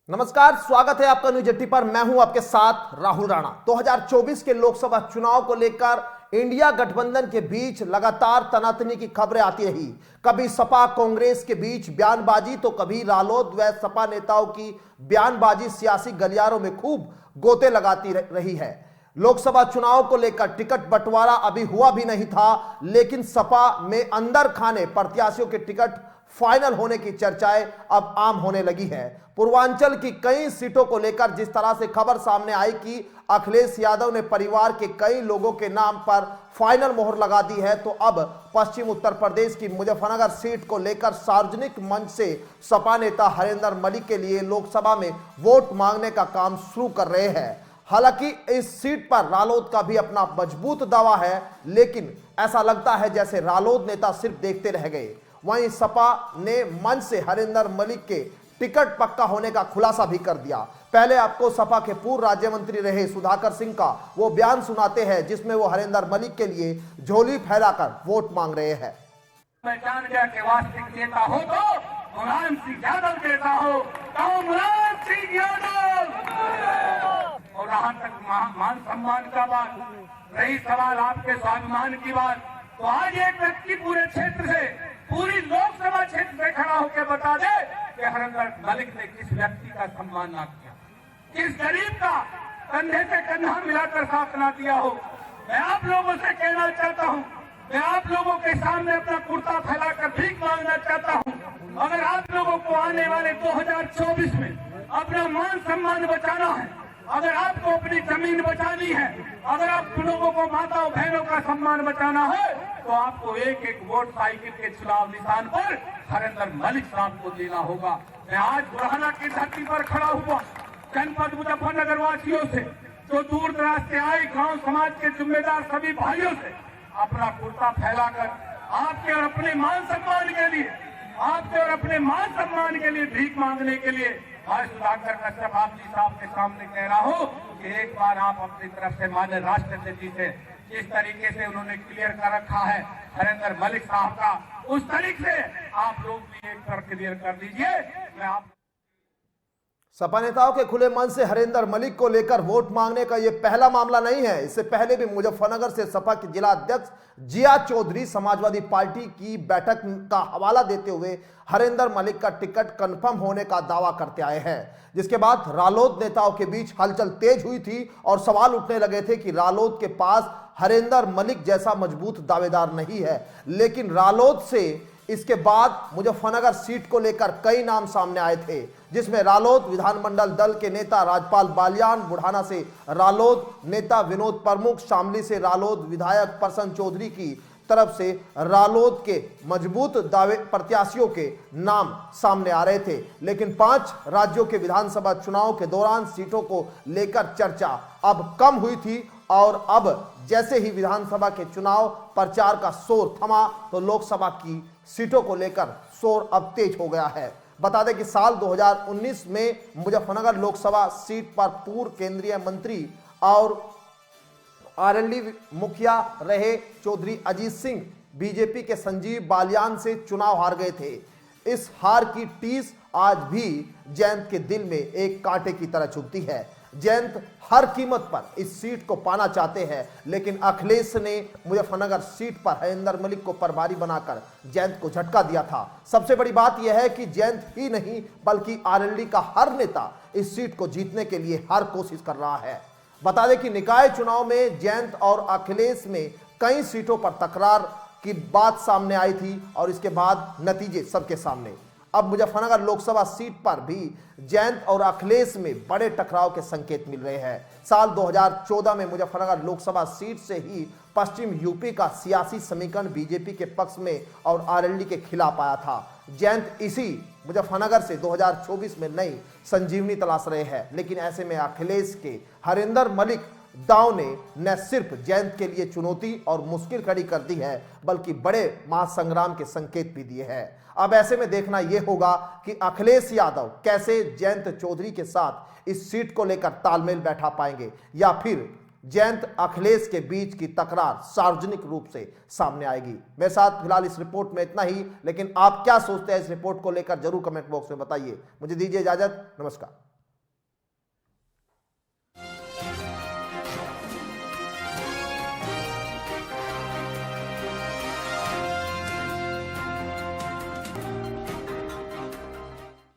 नमस्कार, स्वागत है आपका न्यूज 80 पर। मैं हूं आपके साथ राहुल राणा। 2024 के लोकसभा चुनाव को लेकर इंडिया गठबंधन के बीच लगातार तनातनी की खबरें आती रही। कभी सपा कांग्रेस के बीच बयानबाजी तो कभी रालोद व सपा नेताओं की बयानबाजी सियासी गलियारों में खूब गोते लगाती रही है। लोकसभा चुनाव को लेकर टिकट बंटवारा अभी हुआ भी नहीं था, लेकिन सपा में अंदर खाने प्रत्याशियों के टिकट फाइनल होने की चर्चाएं अब आम होने लगी है। पूर्वांचल की कई सीटों को लेकर जिस तरह से खबर सामने आई कि अखिलेश यादव ने परिवार के कई लोगों के नाम पर फाइनल मोहर लगा दी है, तो अब पश्चिम उत्तर प्रदेश की मुजफ्फरनगर सीट को लेकर सार्वजनिक मंच से सपा नेता हरेंद्र मलिक के लिए लोकसभा में वोट मांगने का काम शुरू कर रहे हैं। हालांकि इस सीट पर रालोद का भी अपना मजबूत दावा है, लेकिन ऐसा लगता है जैसे रालोद नेता सिर्फ देखते रह गए। वहीं सपा ने मंच से हरेंद्र मलिक के टिकट पक्का होने का खुलासा भी कर दिया। पहले आपको सपा के पूर्व राज्य मंत्री रहे सुधाकर सिंह का वो बयान सुनाते हैं, जिसमें वो हरेंद्र मलिक के लिए झोली फैलाकर वोट मांग रहे हैं। मैं जान गया कि वास्तविक नेता हो तो मुलायम सिंह यादव देता हो, तो मुलायम सिंह यादव। और जहाँ तक मान सम्मान का बात रही, सवाल आपके स्वाभिमान की बात, तो आज एक व्यक्ति पूरे क्षेत्र से, पूरी लोकसभा क्षेत्र से खड़ा होकर बता दे कि हरेंद्र मलिक ने किस व्यक्ति का सम्मान ना किया, किस गरीब का कंधे से कंधा मिलाकर साथ ना दिया हो। मैं आप लोगों से कहना चाहता हूँ, मैं आप लोगों के सामने अपना कुर्ता फैलाकर भीख मांगना चाहता हूँ। अगर आप लोगों को आने वाले 2024 में अपना मान सम्मान बचाना है, अगर आपको अपनी जमीन बचानी है, अगर आप लोगों को माताओं बहनों का सम्मान बचाना है, तो आपको एक एक वोट साइकिल के चुनाव निशान पर हरेंद्र मलिक साहब को देना होगा। मैं आज बुरहाना की धरती पर खड़ा हुआ जनपद मुजफ्फरनगर वासियों से, जो दूर दराज से आए गांव समाज के जिम्मेदार सभी भाइयों से अपना कुर्ता फैलाकर आपके और अपने मान सम्मान के लिए, आपके और अपने मान सम्मान के लिए भीख मांगने के लिए आज सुधाकर कश्यप आप जी साहब के सामने कह रहा हूँ कि एक बार आप अपनी तरफ से माननीय राष्ट्रपति से जिस तरीके से उन्होंने क्लियर कर रखा है हरेंद्र मलिक साहब का, उस तरीके से आप लोग भी एक बार क्लियर कर दीजिए। मैं आप सपा नेताओं के खुले मन से हरेंद्र मलिक को लेकर वोट मांगने का यह पहला मामला नहीं है। इससे पहले भी मुजफ्फरनगर से सपा के जिला अध्यक्ष जिया चौधरी समाजवादी पार्टी की बैठक का हवाला देते हुए हरेंद्र मलिक का टिकट कंफर्म होने का दावा करते आए हैं, जिसके बाद रालोद नेताओं के बीच हलचल तेज हुई थी और सवाल उठने लगे थे कि रालोद के पास हरेंद्र मलिक जैसा मजबूत दावेदार नहीं है। लेकिन रालोद से इसके बाद मुजफ्फरनगर सीट को लेकर कई नाम सामने आए थे, जिसमें रालोद विधानमंडल दल के नेता राजपाल बालियान, बुढ़ाना से रालोद नेता विनोद प्रमुख, शामली से रालोद विधायक प्रसन्न चौधरी की तरफ से रालोद के मजबूत दावे प्रत्याशियों के नाम सामने आ रहे थे। लेकिन 5 राज्यों के विधानसभा चुनाव के दौरान सीटों को लेकर चर्चा अब कम हुई थी और अब जैसे ही विधानसभा के चुनाव प्रचार का शोर थमा, तो लोकसभा की सीटों को लेकर शोर अब तेज हो गया है। बता दें कि साल 2019 में मुजफ्फरनगर लोकसभा सीट पर पूर्व केंद्रीय मंत्री और आरएलडी मुखिया रहे चौधरी अजीत सिंह बीजेपी के संजीव बालियान से चुनाव हार गए थे। इस हार की टीस आज भी जयंत के दिल में एक कांटे की तरह चुभती है। जयंत हर कीमत पर इस सीट को पाना चाहते हैं, लेकिन अखिलेश ने मुजफ्फरनगर सीट पर हरेंद्र मलिक को प्रभारी बनाकर जयंत को झटका दिया था। सबसे बड़ी बात यह है कि जयंत ही नहीं बल्कि आरएलडी का हर नेता इस सीट को जीतने के लिए हर कोशिश कर रहा है। बता दें कि निकाय चुनाव में जयंत और अखिलेश में कई सीटों पर तकरार की बात सामने आई थी और इसके बाद नतीजे सबके सामने। अब मुजफ्फरनगर लोकसभा सीट पर भी जयंत और अखिलेश में बड़े टकराव के संकेत मिल रहे हैं। साल 2014 में मुजफ्फरनगर लोकसभा सीट से ही पश्चिम यूपी का सियासी समीकरण बीजेपी के पक्ष में और आरएलडी के खिलाफ आया था। जयंत इसी मुजफ्फरनगर से 2024 में नई संजीवनी तलाश रहे हैं, लेकिन ऐसे में अखिलेश के हरेंद्र मलिक दाव ने न सिर्फ जयंत के लिए चुनौती और मुश्किल खड़ी कर दी है, बल्कि बड़े महासंग्राम के संकेत भी दिए हैं। अब ऐसे में देखना यह होगा कि अखिलेश यादव कैसे जयंत चौधरी के साथ इस सीट को लेकर तालमेल बैठा पाएंगे, या फिर जयंत अखिलेश के बीच की तकरार सार्वजनिक रूप से सामने आएगी। मेरे साथ फिलहाल इस रिपोर्ट में इतना ही, लेकिन आप क्या सोचते हैं इस रिपोर्ट को लेकर जरूर कमेंट बॉक्स में बताइए। मुझे दीजिए इजाजत, नमस्कार।